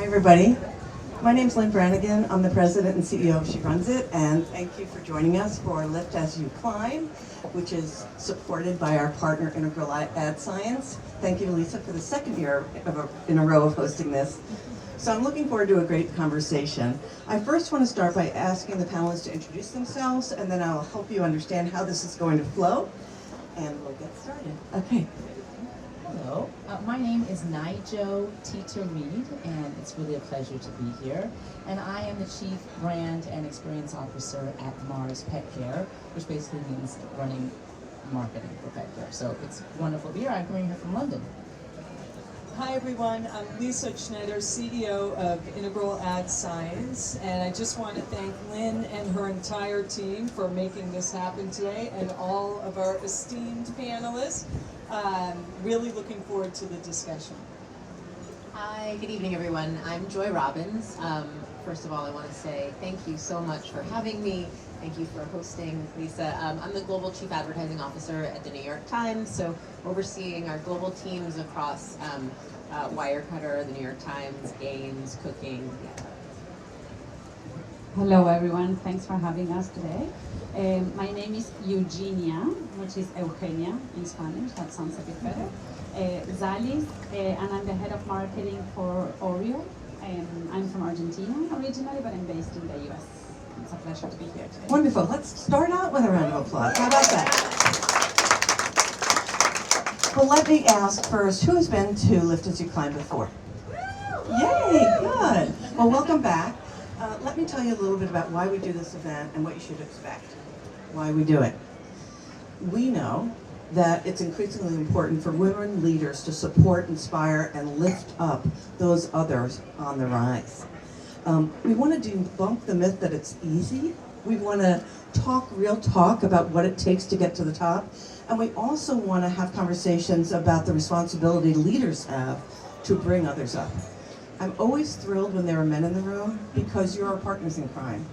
Hi, everybody. My name's Lynn Brannigan. I'm the president and CEO of She Runs It, and thank you for joining us for Lift As You Climb, which is supported by our partner Integral Ad Science. Thank you, Lisa, for the second year in a row of hosting this. So I'm looking forward to a great conversation. I first want to start by asking the panelists to introduce themselves, and then I'll help you understand how this is going to flow, and we'll get started. Okay. Hello, my name is Nijo Tita Reed, and it's really a pleasure to be here. And I am the Chief Brand and Experience Officer at Mars Pet Care, which basically means running marketing for pet care. So it's wonderful to be here. I'm coming here from London. Hi everyone, I'm Lisa Utzschneider, CEO of Integral Ad Science, and I just want to thank Lynn and her entire team for making this happen today, and all of our esteemed panelists. Really looking forward to the discussion. Hi, good evening everyone. I'm Joy Robbins. First of all, I want to say thank you so much for having me. Thank you for hosting, Lisa. I'm the Global Chief Advertising Officer at the New York Times, so overseeing our global teams across Wirecutter, the New York Times, games, cooking. Yeah. Hello everyone, thanks for having us today. My name is Eugenia, which is Eugenia in Spanish, that sounds a bit better. Zalis, and I'm the head of marketing for Oreo. I'm from Argentina originally, but I'm based in the US. It's a pleasure to be here today. Wonderful. Let's start out with a round of applause. How about that? Well, let me ask first, who has been to Lift As You Climb before? Yay, good. Well, welcome back. Let me tell you a little bit about why we do this event and what you should expect, why we do it. We know that it's increasingly important for women leaders to support, inspire, and lift up those others on the rise. We want to debunk the myth that it's easy. We want to talk real talk about what it takes to get to the top. And we also want to have conversations about the responsibility leaders have to bring others up. I'm always thrilled when there are men in the room because you're our partners in crime.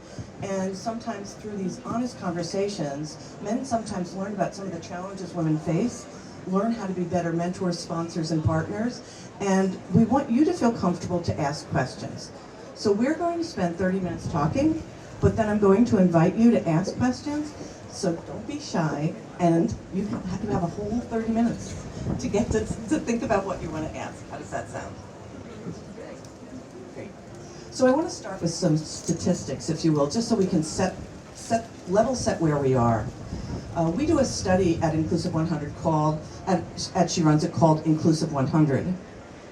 And sometimes through these honest conversations, men sometimes learn about some of the challenges women face, learn how to be better mentors, sponsors, and partners. And we want you to feel comfortable to ask questions. So we're going to spend 30 minutes talking, but then I'm going to invite you to ask questions. So don't be shy, and you have a whole 30 minutes to get to think about what you want to ask. How does that sound? Great. So I want to start with some statistics, if you will, just so we can level set where we are. We do a study at Inclusive 100 at She Runs It called Inclusive 100.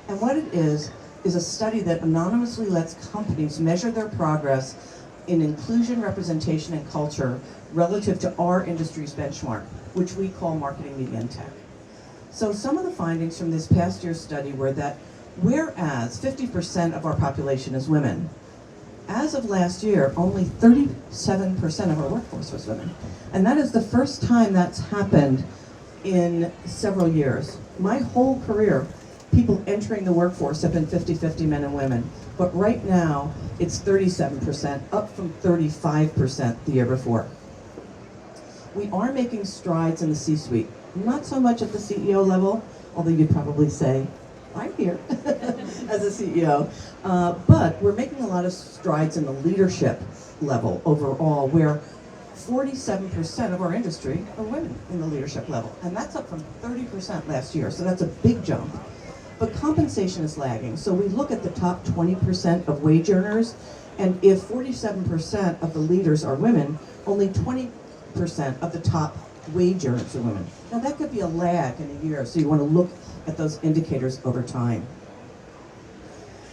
And what it is a study that anonymously lets companies measure their progress in inclusion, representation, and culture relative to our industry's benchmark, which we call marketing, media, and tech. So some of the findings from this past year's study were that whereas 50% of our population is women, as of last year, only 37% of our workforce was women. And that is the first time that's happened in several years. My whole career, people entering the workforce have been 50-50 men and women. But right now, it's 37%, up from 35% the year before. We are making strides in the C-suite. Not so much at the CEO level, although you'd probably say, I'm here as a CEO. But we're making a lot of strides in the leadership level overall, where 47% of our industry are women in the leadership level. And that's up from 30% last year, so that's a big jump. But compensation is lagging. So we look at the top 20% of wage earners, and if 47% of the leaders are women, only 20% of the top wage earners are women. Now that could be a lag in a year, so you want to look at those indicators over time.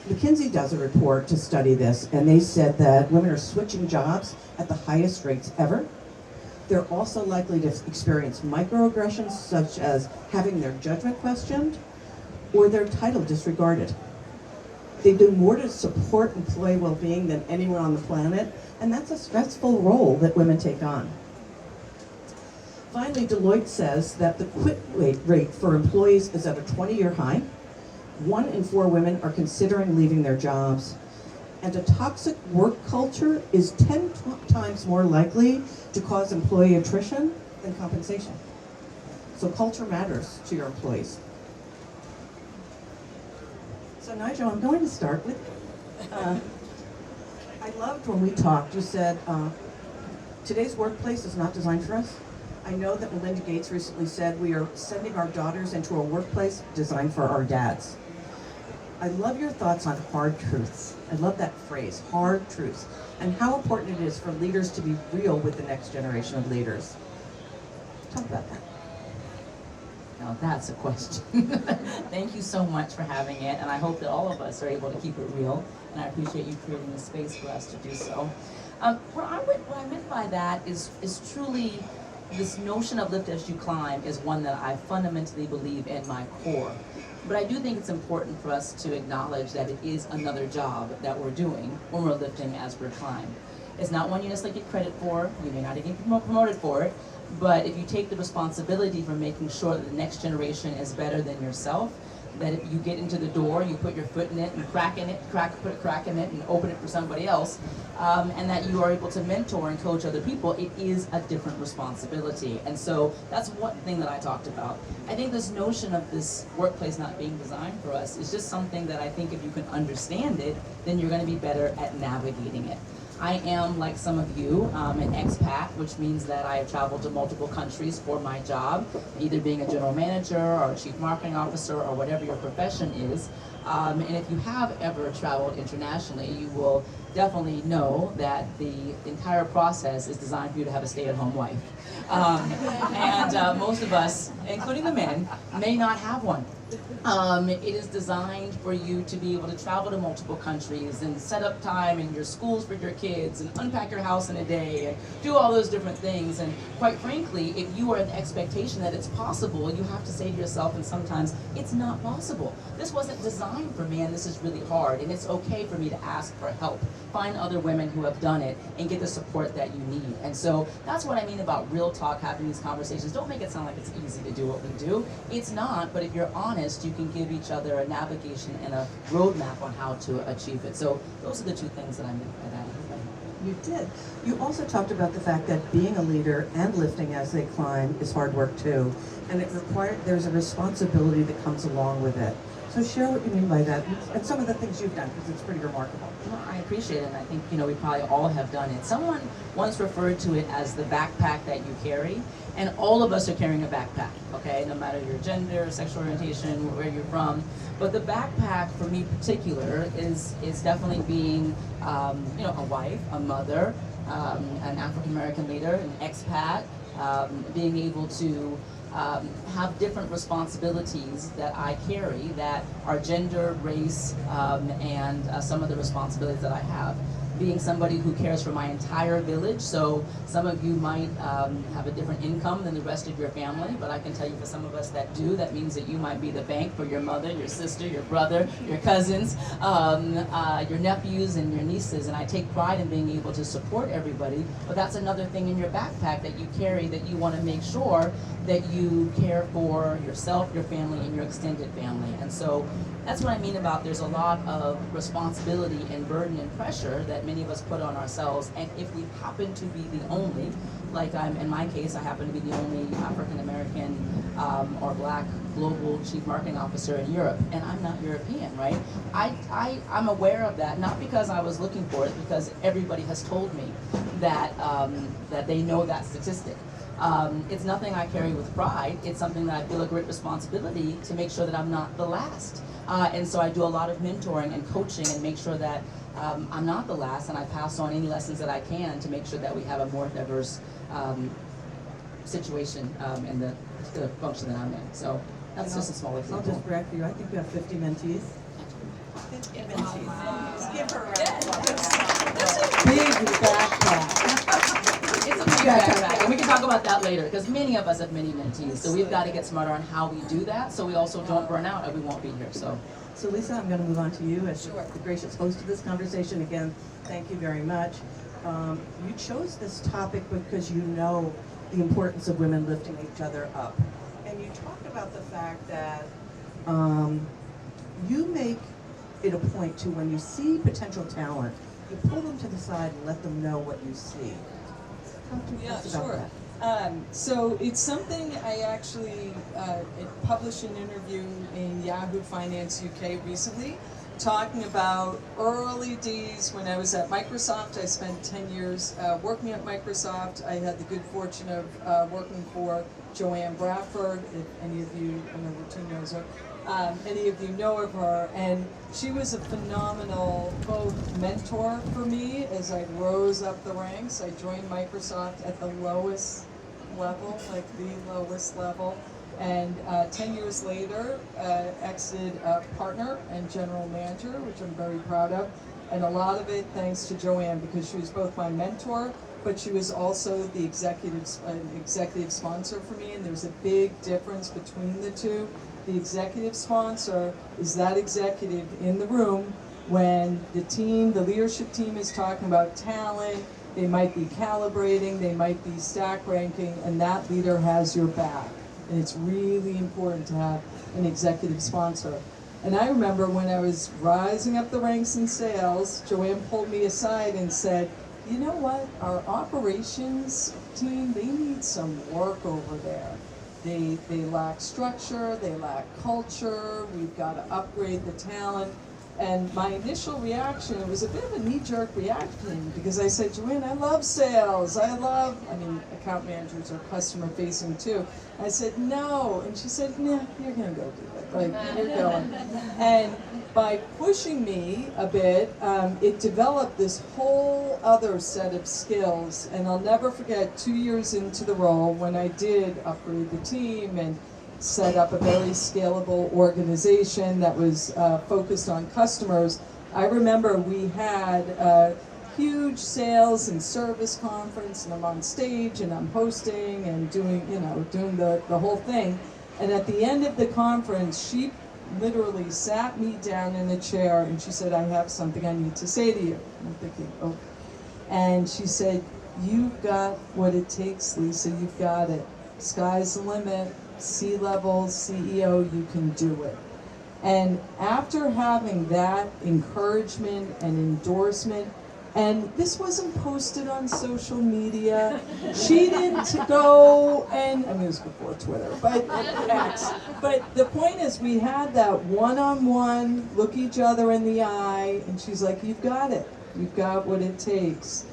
McKinsey does a report to study this, and they said that women are switching jobs at the highest rates ever. They're also likely to experience microaggressions, such as having their judgment questioned or their title disregarded. They do more to support employee well-being than anyone on the planet, and that's a stressful role that women take on. Finally, Deloitte says that the quit rate for employees is at a 20-year high. 1 in 4 women are considering leaving their jobs. And a toxic work culture is 10 times more likely to cause employee attrition than compensation. So culture matters to your employees. So Nigel, I'm going to start with I loved when we talked, you said, today's workplace is not designed for us. I know that Melinda Gates recently said we are sending our daughters into a workplace designed for our dads. I love your thoughts on hard truths. I love that phrase, hard truths, and how important it is for leaders to be real with the next generation of leaders. Talk about that. Now that's a question. Thank you so much for having it, and I hope that all of us are able to keep it real, and I appreciate you creating a space for us to do so. What I meant by that is truly this notion of lift as you climb is one that I fundamentally believe in my core. But I do think it's important for us to acknowledge that it is another job that we're doing when we're lifting as we're climbing. It's not one you necessarily get credit for, you may not even get promoted for it, but if you take the responsibility for making sure that the next generation is better than yourself, that if you get into the door, you put your foot in it and put a crack in it and open it for somebody else, and that you are able to mentor and coach other people, it is a different responsibility. And so that's one thing that I talked about. I think this notion of this workplace not being designed for us is just something that I think if you can understand it, then you're going to be better at navigating it. I am, like some of you, an expat, which means that I have traveled to multiple countries for my job, either being a general manager or a chief marketing officer or whatever your profession is. And if you have ever traveled internationally, you will definitely know that the entire process is designed for you to have a stay-at-home wife. And most of us, including the men, may not have one. It is designed for you to be able to travel to multiple countries and set up time in your schools for your kids and unpack your house in a day and do all those different things. And quite frankly, if you are in the expectation that it's possible, you have to say to yourself, and sometimes, it's not possible. This wasn't designed for me, and this is really hard, and it's okay for me to ask for help. Find other women who have done it and get the support that you need. And so that's what I mean about real talk, having these conversations. Don't make it sound like it's easy to do what we do. It's not, but if you're honest, you can give each other a navigation and a roadmap on how to achieve it. So those are the two things that I meant by that. You did. You also talked about the fact that being a leader and lifting as they climb is hard work too, and there's a responsibility that comes along with it. So share what you mean by that, and some of the things you've done, because it's pretty remarkable. Well, I appreciate it, and I think we probably all have done it. Someone once referred to it as the backpack that you carry, and all of us are carrying a backpack, okay? No matter your gender, sexual orientation, where you're from. But the backpack, for me in particular, is definitely being, a wife, a mother, an African-American leader, an expat, being able to have different responsibilities that I carry that are gender, race, and some of the responsibilities that I have. Being somebody who cares for my entire village, so some of you might have a different income than the rest of your family, but I can tell you for some of us that do, that means that you might be the bank for your mother, your sister, your brother, your cousins, your nephews and your nieces, and I take pride in being able to support everybody, but that's another thing in your backpack that you carry that you want to make sure that you care for yourself, your family, and your extended family. And so that's what I mean about there's a lot of responsibility and burden and pressure that many of us put on ourselves, and if we happen to be the only, like in my case, I happen to be the only African American or Black global chief marketing officer in Europe, and I'm not European, right? I'm aware of that, not because I was looking for it, because everybody has told me that that they know that statistic. It's nothing I carry with pride. It's something that I feel a great responsibility to make sure that I'm not the last. And so I do a lot of mentoring and coaching and make sure that I'm not the last, and I pass on any lessons that I can to make sure that we have a more diverse situation in the function that I'm in. So that's just a small example. I'll just brag for you. I think you have 50 mentees. 50 mentees. Give her a round of applause. That's a big backpack. It's a big backpack, and we can talk about that later, because many of us have many mentees, so we've got to get smarter on how we do that, so we also don't burn out, or we won't be here. So Lisa, I'm going to move on to you as the gracious host of this conversation. Again, thank you very much. You chose this topic because you know the importance of women lifting each other up, and you talked about the fact that you make it a point to, when you see potential talent, you pull them to the side and let them know what you see. Yeah, sure. So it's something I actually published an interview in Yahoo Finance UK recently, talking about early days when I was at Microsoft. I spent 10 years working at Microsoft. I had the good fortune of working for Joanne Bradford, if any of you, I know the team knows her, any of you know of her, and she was a phenomenal both mentor for me as I rose up the ranks. I joined Microsoft at the lowest level, like the lowest level, and 10 years later exited partner and general manager, which I'm very proud of, and a lot of it thanks to Joanne, because she was both my mentor, but she was also the executive sponsor for me, and there's a big difference between the two. The executive sponsor is that executive in the room when the team, the leadership team is talking about talent, they might be calibrating, they might be stack ranking, and that leader has your back. And it's really important to have an executive sponsor. And I remember when I was rising up the ranks in sales, Joanne pulled me aside and said, you know what, our operations team, they need some work over there. They lack structure, they lack culture, we've got to upgrade the talent. And my initial reaction, it was a bit of a knee-jerk reaction, because I said, Joanne, I love sales, I mean, account managers are customer-facing too. I said, no, and she said, nah, you're gonna go do it, like, you're going. And by pushing me a bit, it developed this whole other set of skills, and I'll never forget 2 years into the role when I did upgrade the team and set up a very scalable organization that was focused on customers. I remember we had a huge sales and service conference, and I'm on stage and I'm hosting and doing the whole thing. And at the end of the conference, she literally sat me down in a chair and she said, I have something I need to say to you. And I'm thinking, oh. And she said, you've got what it takes, Lisa, you've got it. Sky's the limit. C-level, CEO, you can do it. And after having that encouragement and endorsement, and this wasn't posted on social media, she didn't go and, I mean, it was before Twitter, but X. But the point is, we had that one-on-one, look each other in the eye, and she's like, you've got it. You've got what it takes.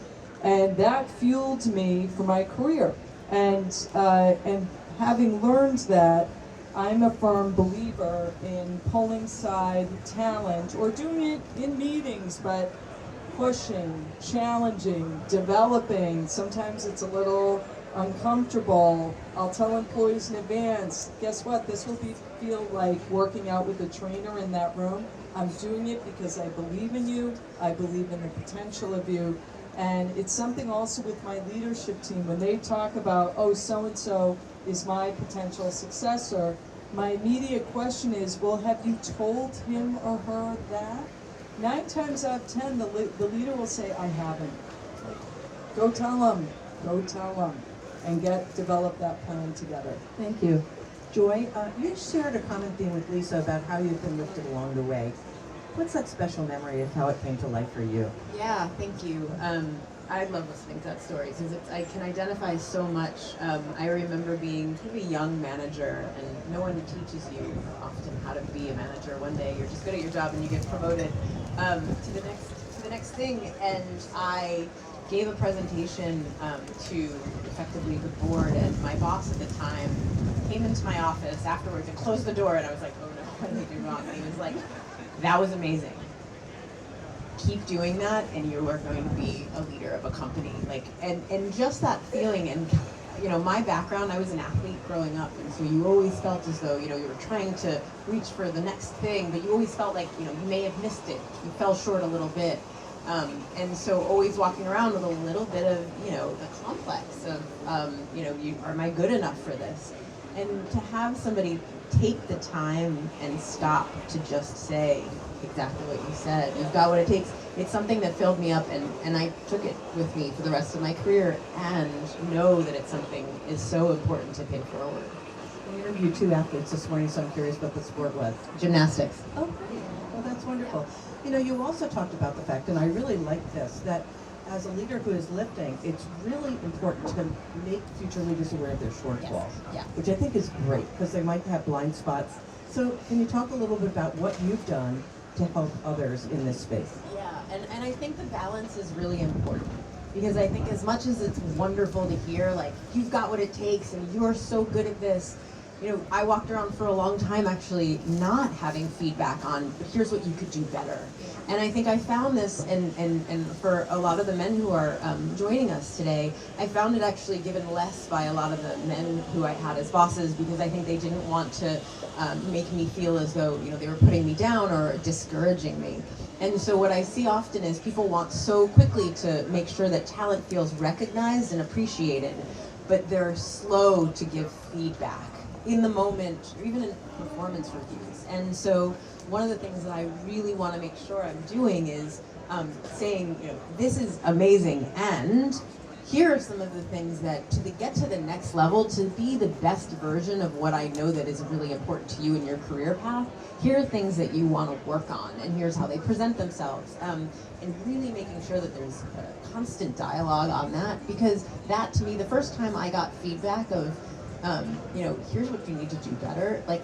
And that fueled me for my career. And having learned that, I'm a firm believer in pulling side talent, or doing it in meetings, but pushing, challenging, developing. Sometimes it's a little uncomfortable. I'll tell employees in advance, guess what, this will feel like working out with a trainer in that room. I'm doing it because I believe in you, I believe in the potential of you. And it's something also with my leadership team, when they talk about, oh, so-and-so is my potential successor, my immediate question is, well, have you told him or her that? 9 times out of 10, the leader will say, I haven't. Go tell them, and develop that plan together. Thank you. Joy, you shared a common theme with Lisa about how you've been lifted along the way. What's that special memory of how it came to life for you? Yeah, thank you. I love listening to that story because I can identify so much. I remember being kind of a young manager, and no one teaches you often how to be a manager. One day you're just good at your job and you get promoted to the next thing. And I gave a presentation to effectively the board, and my boss at the time came into my office afterwards and closed the door, and I was like, oh no, what did I do wrong? And he was like, that was amazing. Keep doing that and you are going to be a leader of a company. Like, and just that feeling, and you know, my background, I was an athlete growing up, and so you always felt as though, you know, you were trying to reach for the next thing, but you always felt like, you know, you may have missed it. You fell short a little bit. And so always walking around with a little bit of, you know, the complex of, you know, am I good enough for this? And to have somebody take the time and stop to just say exactly what you said, you've got what it takes. It's something that filled me up, and I took it with me for the rest of my career, and know that it's something is so important to pay forward. We interviewed 2 athletes this morning, so I'm curious what the sport was. Gymnastics. Oh, great. Well, that's wonderful. You know, you also talked about the fact, and I really like this, that as a leader who is lifting, it's really important to make future leaders aware of their shortfalls, Yeah. which I think is great, because they might have blind spots. So can you talk a little bit about what you've done to help others in this space? Yeah, and I think the balance is really important because I think as much as it's wonderful to hear, like, you've got what it takes and you're so good at this, you know, I walked around for a long time actually not having feedback on, but here's what you could do better. And I think I found this, and for a lot of the men who are joining us today, I found it actually given less by a lot of the men who I had as bosses because I think they didn't want to make me feel as though, you know, they were putting me down or discouraging me. And so what I see often is people want so quickly to make sure that talent feels recognized and appreciated, but they're slow to give feedback in the moment or even in performance reviews. And so one of the things that I really want to make sure I'm doing is saying, you know, this is amazing, and here are some of the things that to get to the next level, to be the best version of what I know that is really important to you in your career path, here are things that you want to work on, and here's how they present themselves. And really making sure that there's a constant dialogue on that, because that, to me, the first time I got feedback of, you know, here's what you need to do better, like,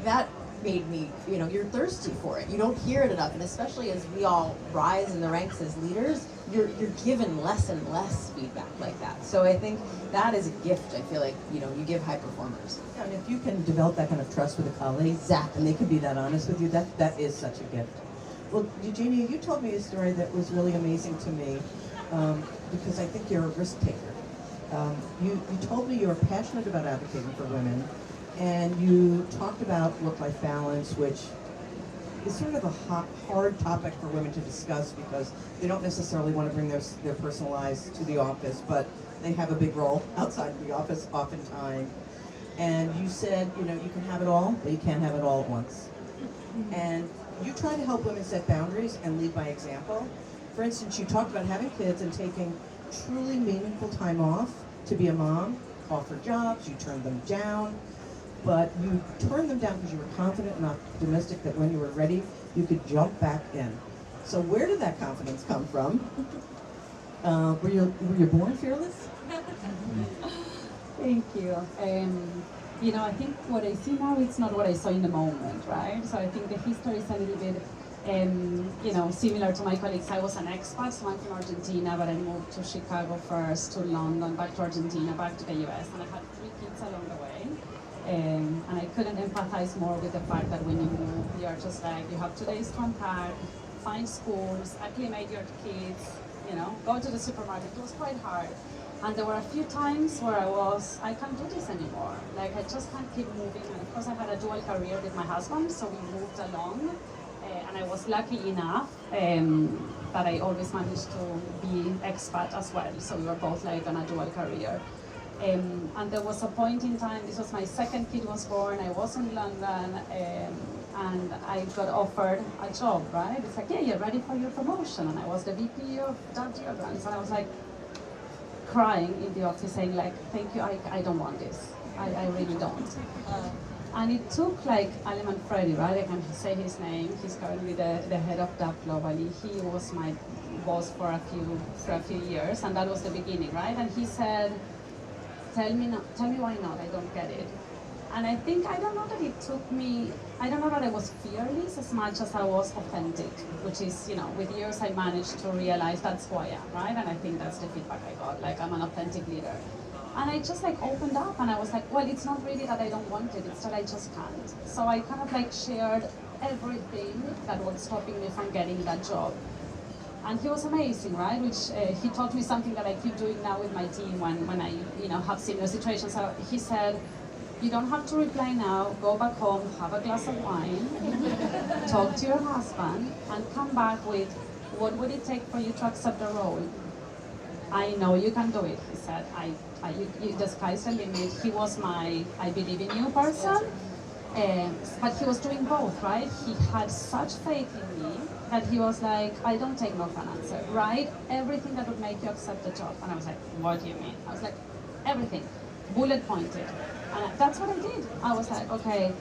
that made me, you know, you're thirsty for it. You don't hear it enough, and especially as we all rise in the ranks as leaders, you're given less and less feedback like that. So I think that is a gift, I feel like, you know, you give high performers. And if you can develop that kind of trust with a colleague, Exactly. and they can be that honest with you, that is such a gift. Well, Eugenia, you told me a story that was really amazing to me, because I think you're a risk taker. You told me you're passionate about advocating for women, and you talked about work-life balance, which is sort of a hard topic for women to discuss because they don't necessarily want to bring their personal lives to the office, but they have a big role outside of the office oftentimes. And you said, you know, you can have it all, but you can't have it all at once. And you try to help women set boundaries and lead by example. For instance, you talked about having kids and taking truly meaningful time off to be a mom, offer jobs, you turned them down, but you turned them down because you were confident and optimistic that when you were ready, you could jump back in. So where did that confidence come from? Were you born fearless? Thank you. You know, I think what I see now is not what I saw in the moment, right? So I think the history is a little bit, you know, similar to my colleagues. I was an expat, so I'm from Argentina, but I moved to Chicago first, to London, back to Argentina, back to the US, and I had 3 kids along the way. And I couldn't empathize more with the fact that when you move, you're just like, you have 2 days to unpack, find schools, acclimate your kids, you know, go to the supermarket. It was quite hard. And there were a few times where I can't do this anymore. Like, I just can't keep moving. And of course, I had a dual career with my husband, so we moved along. And I was lucky enough that I always managed to be expat as well. So we were both like on a dual career. And there was a point in time, this was my second kid was born, I was in London, and I got offered a job, right? It's like, yeah, you're ready for your promotion. And I was the VP of deodorants, and I was like crying in the office saying like, thank you, I don't want this. I really don't. And it took like Aleman Freddy, right? I can say his name. He's currently the head of DAP globally. He was my boss for a few years, and that was the beginning, right? And he said, tell me why not, I don't get it. And I think, I don't know that it took me, I don't know that I was fearless as much as I was authentic, which is, you know, with years I managed to realize that's who I am, right? And I think that's the feedback I got, like, I'm an authentic leader. And I just like opened up and I was like, well, it's not really that I don't want it, it's that I just can't. So I kind of like shared everything that was stopping me from getting that job. And he was amazing, right? Which he taught me something that I keep doing now with my team when I, you know, have similar situations. So he said, you don't have to reply now, go back home, have a glass of wine, talk to your husband, and come back with what would it take for you to accept the role? I know you can do it, he said. The sky's the limit. He was my I believe in you person, but he was doing both, right? He had such faith in me that he was like, I don't take no for an answer, right? Everything that would make you accept the job. And I was like, what do you mean? I was like, everything, bullet pointed. And that's what I did. I was like, okay,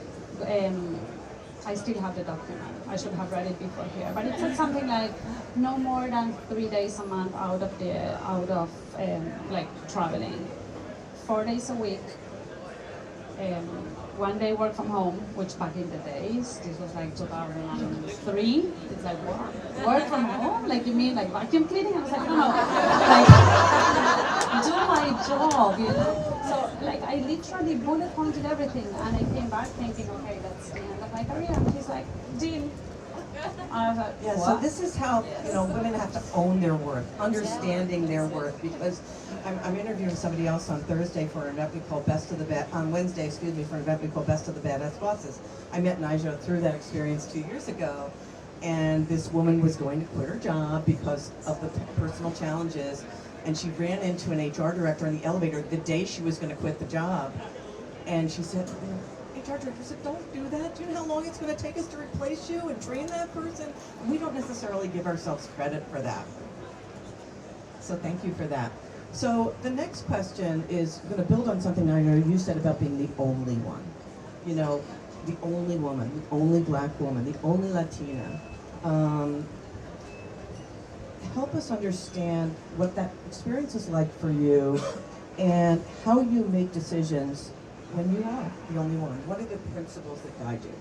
I still have the document. I should have read it before here. But it said something like, no more than 3 days a month out of like traveling, 4 days a week, one day work from home, which back in the days, this was like 2003. It's like, what? Work from home? Like, you mean like vacuum cleaning? I was like, no, like, do my job, you know? So, like, I literally bullet pointed everything, and I came back thinking, okay, that's the end of my career. And he's like, deal. I was like, Yeah, what? so this is how, women have to own their worth, understanding their worth, because I'm interviewing somebody else on Thursday for an event we call on Wednesday, excuse me, for an event we call Best of the Badass Bosses. I met Nigel through that experience 2 years ago, and this woman was going to quit her job because of the personal challenges, and she ran into an HR director in the elevator the day she was going to quit the job, and she said, HR director said, don't do that. Do you know how long it's going to take us to replace you and train that person? And we don't necessarily give ourselves credit for that. So thank you for that. So the next question is going to build on something I know you said about being the only one. You know, the only woman, the only black woman, the only Latina. Help us understand what that experience is like for you and how you make decisions when you are the only one. What are the principles that guide you?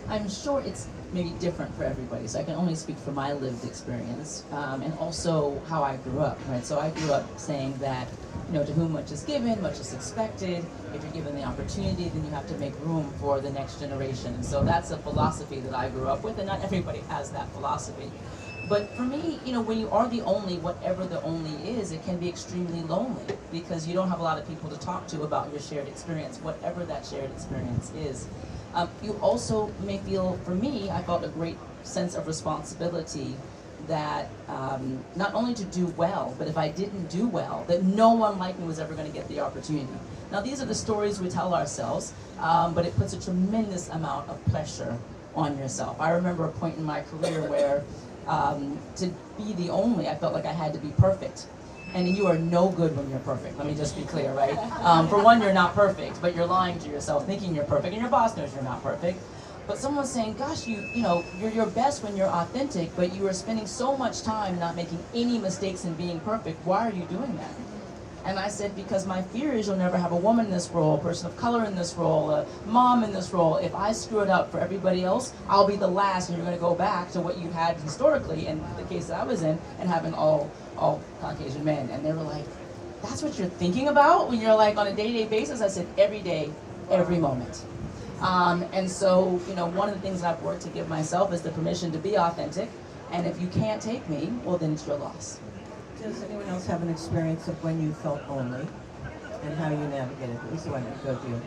I'm sure it's maybe different for everybody, so I can only speak for my lived experience, and also how I grew up, right? So I grew up saying that, to whom much is given, much is expected. If you're given the opportunity, then you have to make room for the next generation. And so that's a philosophy that I grew up with, and not everybody has that philosophy. But for me, when you are the only, whatever the only is, it can be extremely lonely because you don't have a lot of people to talk to about your shared experience, whatever that shared experience is. You also may feel, for me, I felt a great sense of responsibility that not only to do well, but if I didn't do well, that no one like me was ever going to get the opportunity. Now, these are the stories we tell ourselves, but it puts a tremendous amount of pressure on yourself. I remember a point in my career where to be the only, I felt like I had to be perfect. And you are no good when you're perfect, let me just be clear, right? For one, you're not perfect, but you're lying to yourself thinking you're perfect, and your boss knows you're not perfect. But someone's saying, gosh, you're your best when you're authentic, but you are spending so much time not making any mistakes in being perfect. Why are you doing that? And I said, because my fear is you'll never have a woman in this role, a person of color in this role, a mom in this role. If I screw it up for everybody else, I'll be the last, and you're going to go back to what you had historically, in the case that I was in, and having all Caucasian men. And they were like, that's what you're thinking about when you're like on a day-to-day basis? I said, every day, every moment. And so, one of the things I've worked to give myself is the permission to be authentic. And if you can't take me, well, then it's your loss. Does anyone else have an experience of when you felt lonely and how you navigated it? Lisa, why don't you go to you?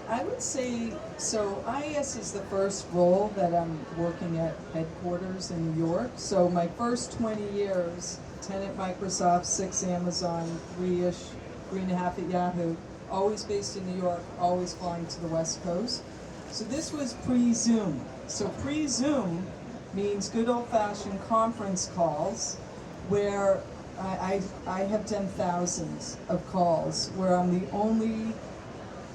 I would say, so IAS is the first role that I'm working at headquarters in New York. So my first 20 years, 10 at Microsoft, 6 Amazon, 3-ish, 3.5 at Yahoo, always based in New York, always flying to the West Coast. So this was pre-Zoom. So pre-Zoom means good old-fashioned conference calls where I have done thousands of calls where I'm the only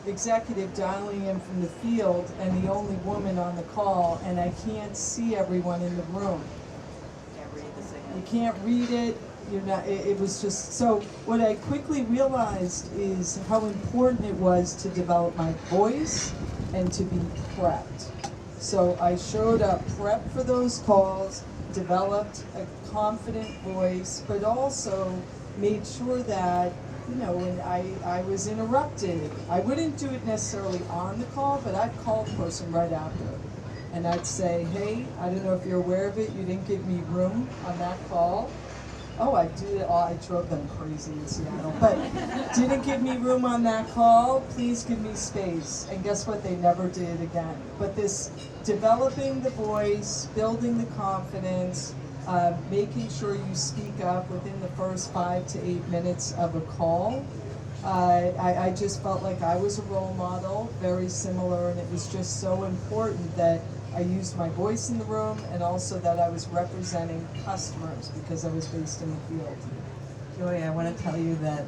executive dialing in from the field and the only woman on the call, and I can't see everyone in the room. Can't read the signal. You can't read it. You're not. It was just so. What I quickly realized is how important it was to develop my voice and to be prepped. So I showed up prepped for those calls, developed a confident voice, but also made sure that, when I was interrupted, I wouldn't do it necessarily on the call, but I'd call the person right after. And I'd say, hey, I don't know if you're aware of it, you didn't give me room on that call. Oh, I did. Oh, I drove them crazy in Seattle, but didn't give me room on that call. Please give me space. And guess what? They never did again. But this developing the voice, building the confidence, making sure you speak up within the first 5 to 8 minutes of a call. I just felt like I was a role model, very similar, and it was just so important that I used my voice in the room and also that I was representing customers because I was based in the field. Joy, I want to tell you that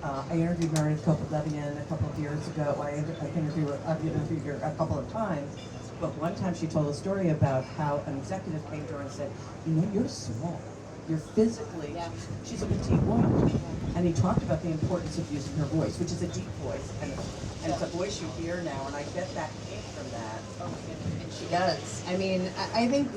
I interviewed Meredith Kopel-Devian a couple of years ago. I've interviewed her a couple of times, but one time she told a story about how an executive came to her and said, you're small. You're physically, she's a petite woman. And he talked about the importance of using her voice, which is a deep voice. And and to voice you here now, and I bet that came from that. And she does. I mean, I think,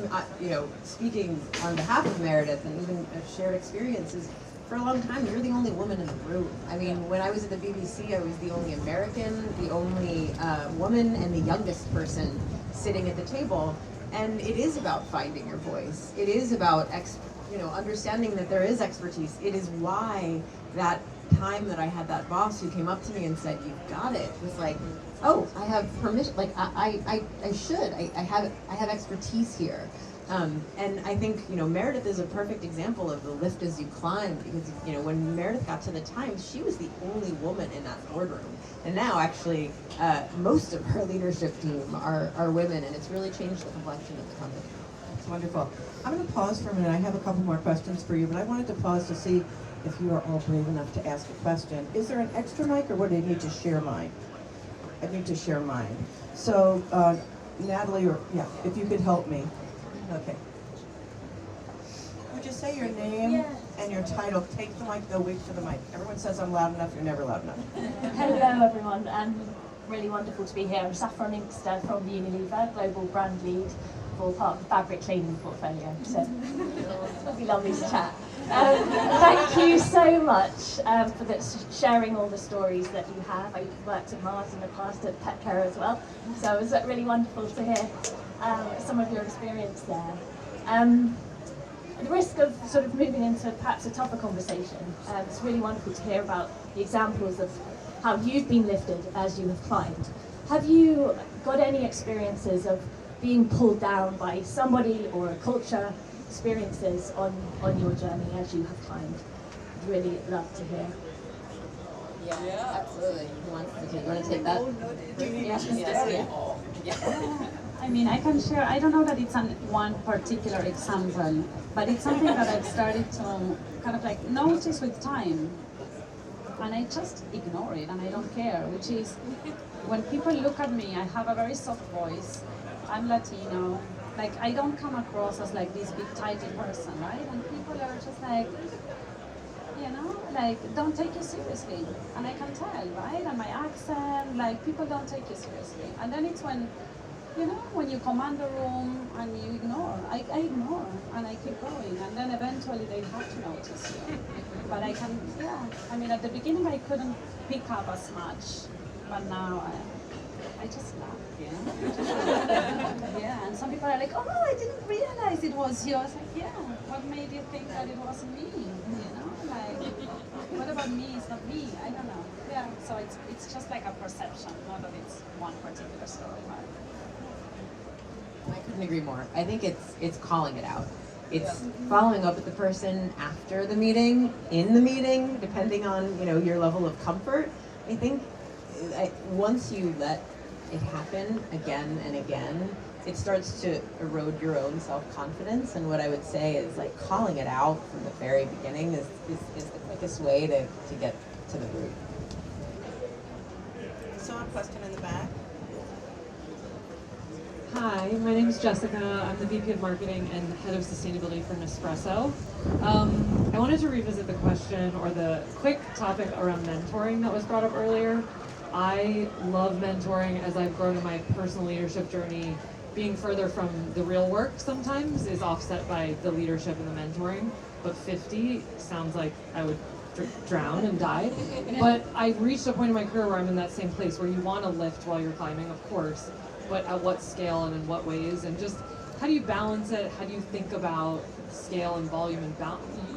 you know, speaking on behalf of Meredith and even a shared experiences, for a long time, you're the only woman in the room. I mean, when I was at the BBC, I was the only American, the only woman, and the youngest person sitting at the table. And it is about finding your voice. It is about, understanding that there is expertise. It is why that time that I had that boss who came up to me and said, "You've got it," was like, oh, I have permission. Like I have expertise here. And I think, Meredith is a perfect example of the lift as you climb, because, when Meredith got to the Times, she was the only woman in that boardroom. And now, actually, most of her leadership team are women, and it's really changed the complexion of the company. That's wonderful. I'm going to pause for a minute. I have a couple more questions for you, but I wanted to pause to see if you are all brave enough to ask a question. Is there an extra mic, or would I need to share mine? I need to share mine. So, Natalie, if you could help me. Okay. Would you say your name and your title? Take the mic, though, wait for the mic. Everyone says I'm loud enough, you're never loud enough. Hello everyone, really wonderful to be here. I'm Saffron Inkster from the Unilever, Global Brand Lead for part of the fabric cleaning portfolio. So it'll be lovely to chat. Thank you so much for sharing all the stories that you have. I worked at Mars in the past at Pet Care as well, so it was really wonderful to hear some of your experience there. At the risk of sort of moving into perhaps a tougher conversation, it's really wonderful to hear about the examples of how you've been lifted as you have climbed. Have you got any experiences of being pulled down by somebody or a culture, experiences on your journey as you have climbed? I'd really love to hear. Yeah, absolutely. Who wants to take? You want to take that? Yeah. I mean, I can share, I don't know that it's one particular example, but it's something that I've started to kind of like notice with time. And I just ignore it and I don't care, which is when people look at me, I have a very soft voice, I'm Latino, like I don't come across as like this big title person, right? And people are just like, like don't take you seriously. And I can tell, right? And my accent, like people don't take you seriously. And then it's when you command a room and you ignore. I ignore and I keep going, and then eventually they have to notice you. But I can, I mean, at the beginning I couldn't pick up as much, but now I just laugh, Yeah, and some people are like, oh, I didn't realize it was you. I was like, what made you think that it was me? Like, what about me is not me? I don't know. Yeah, so it's just like a perception, not that it's one particular story. I couldn't agree more. I think it's calling it out. It's following up with the person after the meeting, in the meeting, depending on your level of comfort. I think once you let it happen again and again, it starts to erode your own self-confidence. And what I would say is like calling it out from the very beginning is the quickest way to get to the root. So a question in the back. Hi, my name is Jessica. I'm the VP of Marketing and Head of Sustainability for Nespresso. I wanted to revisit the question or the quick topic around mentoring that was brought up earlier. I love mentoring as I've grown in my personal leadership journey. Being further from the real work sometimes is offset by the leadership and the mentoring, but 50 sounds like I would drown and die. But I've reached a point in my career where I'm in that same place where you want to lift while you're climbing, of course, but at what scale and in what ways, and just how do you balance it? How do you think about scale and volume and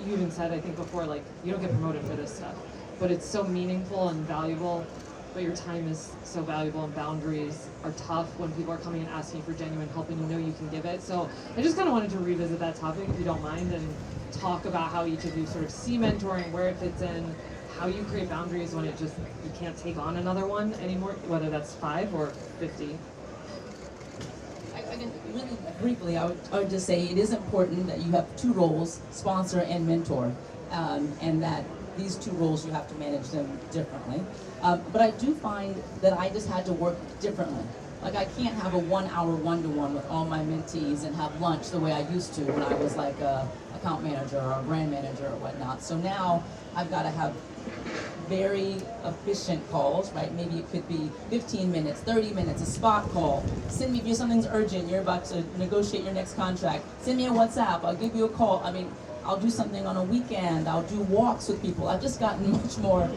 you even said, I think before, like, you don't get promoted for this stuff, but it's so meaningful and valuable, but your time is so valuable and boundaries are tough when people are coming and asking for genuine help and you can give it. So I just kind of wanted to revisit that topic, if you don't mind, and talk about how each of you sort of see mentoring, where it fits in, how you create boundaries when you can't take on another one anymore, whether that's 5 or 50. Really briefly, I would just say it is important that you have 2 roles, sponsor and mentor, and that these 2 roles, you have to manage them differently. But I do find that I just had to work differently. Like I can't have a 1-hour one-to-one with all my mentees and have lunch the way I used to when I was like a account manager or a brand manager or whatnot. So now I've got to have very efficient calls, right? Maybe it could be 15 minutes, 30 minutes, a spot call. Send me, if something's urgent, you're about to negotiate your next contract, send me a WhatsApp, I'll give you a call. I mean, I'll do something on a weekend, I'll do walks with people. I've just gotten much more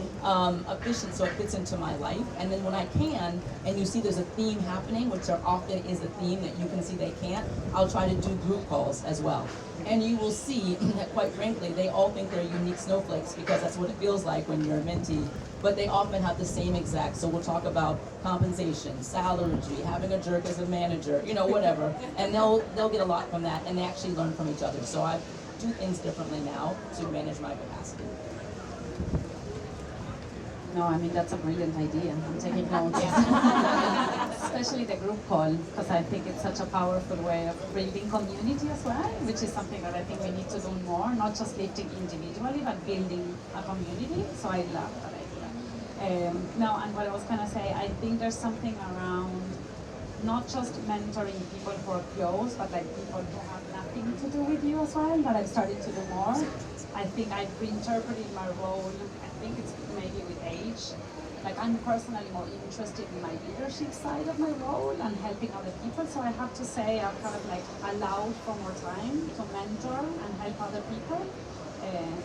efficient, so it fits into my life. And then when I can, and you see there's a theme happening, which there often is a theme that you can see they can't, I'll try to do group calls as well. And you will see that, quite frankly, they all think they're unique snowflakes because that's what it feels like when you're a mentee. But they often have the same exact, so we'll talk about compensation, salary, having a jerk as a manager, you know, whatever. And they'll get a lot from that, and they actually learn from each other. So I do things differently now to manage my capacity. No, I mean, that's a brilliant idea. I'm taking notes. Especially the group call, because I think it's such a powerful way of building community as well, which is something that I think we need to do more, not just lifting individually, but building a community. So I love that idea. No, and what I was going to say, I think there's something around not just mentoring people who are close, but like people who have nothing to do with you as well, that I've started to do more. I think I've reinterpreted my role, I think it's maybe with age. Like I'm personally more interested in my leadership side of my role and helping other people. So I have to say I've kind of like allowed for more time to mentor and help other people.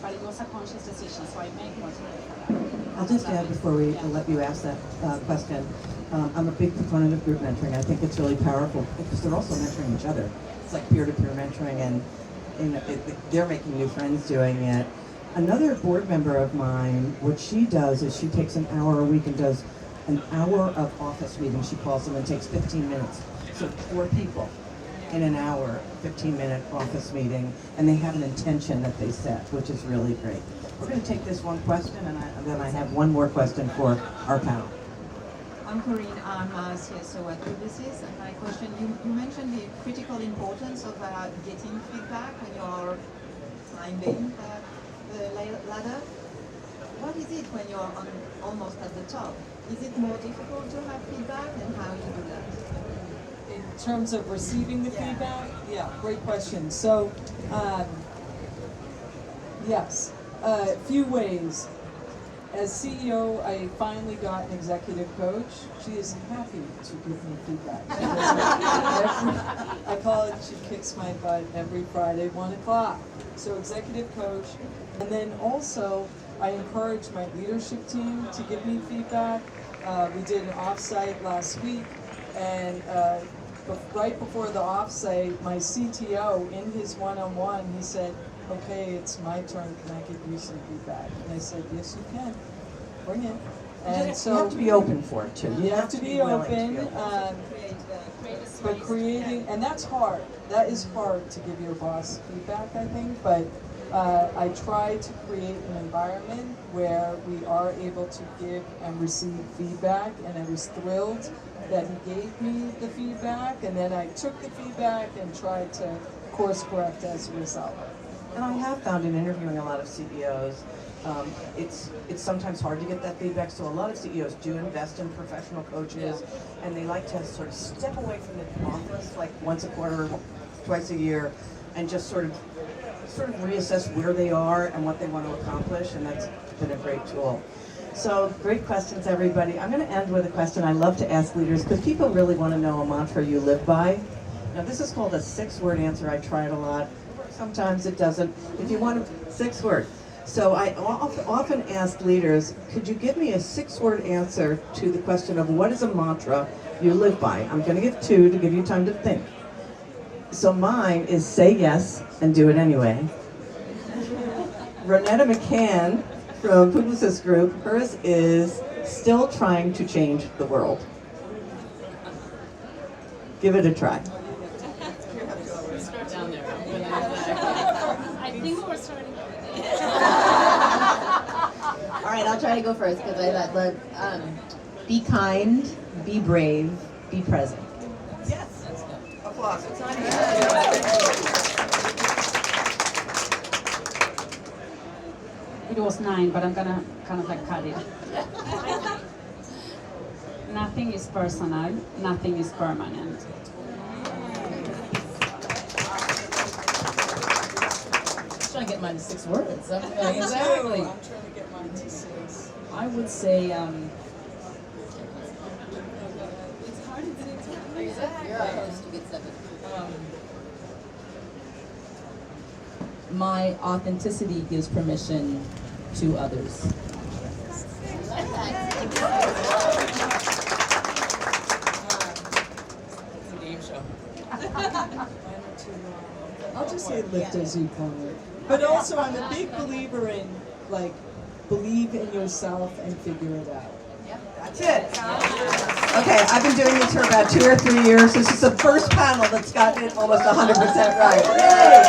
But it was a conscious decision, so I make more time for that. I'll just add before we let you ask that question. I'm a big proponent of group mentoring. I think it's really powerful because they're also mentoring each other. It's like peer-to-peer mentoring, and they're making new friends doing it. Another board member of mine, what she does is she takes an hour a week and does an hour of office meetings, she calls them, and takes 15 minutes. So 4 people in an hour, 15-minute office meeting, and they have an intention that they set, which is really great. We're going to take this one question, and then I have one more question for our panel. I'm Corinne, I'm a CSO at Publicis, and my question, you mentioned the critical importance of getting feedback when you're climbing the ladder. What is it when you're almost at the top? Is it more difficult to have feedback, and how you do that? In terms of receiving the feedback? Yeah, great question. So, yes, a few ways. As CEO, I finally got an executive coach. She is happy to give me feedback. I call it, she kicks my butt every Friday, 1 o'clock. So executive coach. And then also, I encourage my leadership team to give me feedback. We did an offsite last week, and right before the offsite, my CTO, in his one-on-one, he said, okay, it's my turn, can I give you some feedback? And I said, yes, you can. Bring it. And so you have to be open for it, too. You have to be open, but creating, and that's hard. That is hard to give your boss feedback, I think, but I try to create an environment where we are able to give and receive feedback, and I was thrilled that he gave me the feedback, and then I took the feedback and tried to course correct as a result. And I have found in interviewing a lot of CEOs, it's sometimes hard to get that feedback, so a lot of CEOs do invest in professional coaches, and they like to sort of step away from the office like once a quarter, twice a year, and just sort of reassess where they are and what they want to accomplish, and that's been a great tool. So great questions, everybody. I'm going to end with a question I love to ask leaders because people really want to know a mantra you live by. Now this is called a 6-word answer. I try it a lot. Sometimes it doesn't. If you want a 6-word. So I often ask leaders, could you give me a 6-word answer to the question of what is a mantra you live by? I'm going to give 2 to give you time to think. So mine is say yes and do it anyway. Ronetta McCann from Publicis Group, hers is still trying to change the world. Give it a try. Down there. I think we're starting. All right, I'll try to go first because I let be kind, be brave, be present. Yes. Applause. It's not It was 9, but I'm gonna kind of like cut it. Nothing is personal, nothing is permanent. trying to get mine to 6 words. I'm like, Me exactly. too. I'm trying to get mine to 6. I would say, You're our host, you get 7. my authenticity gives permission to others. It's a game show. I'll just say lift as you climb. But also, I'm a big believer in, like, believe in yourself and figure it out. That's it. Okay, I've been doing this for about 2 or 3 years. This is the first panel that's gotten it almost 100% right. Yay!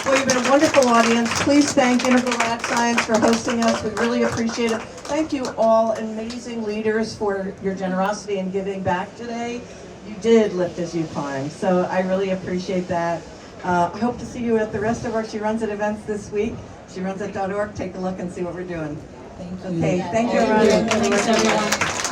Well, you've been a wonderful audience. Please thank Integral Ad Science for hosting us. We really appreciate it. Thank you all amazing leaders for your generosity in giving back today. You did lift as you climb, so I really appreciate that. I hope to see you at the rest of our She Runs It events this week. SheRunsIt.org. Take a look and see what we're doing. Thank you. Okay, thank you, everyone. Thanks, everyone.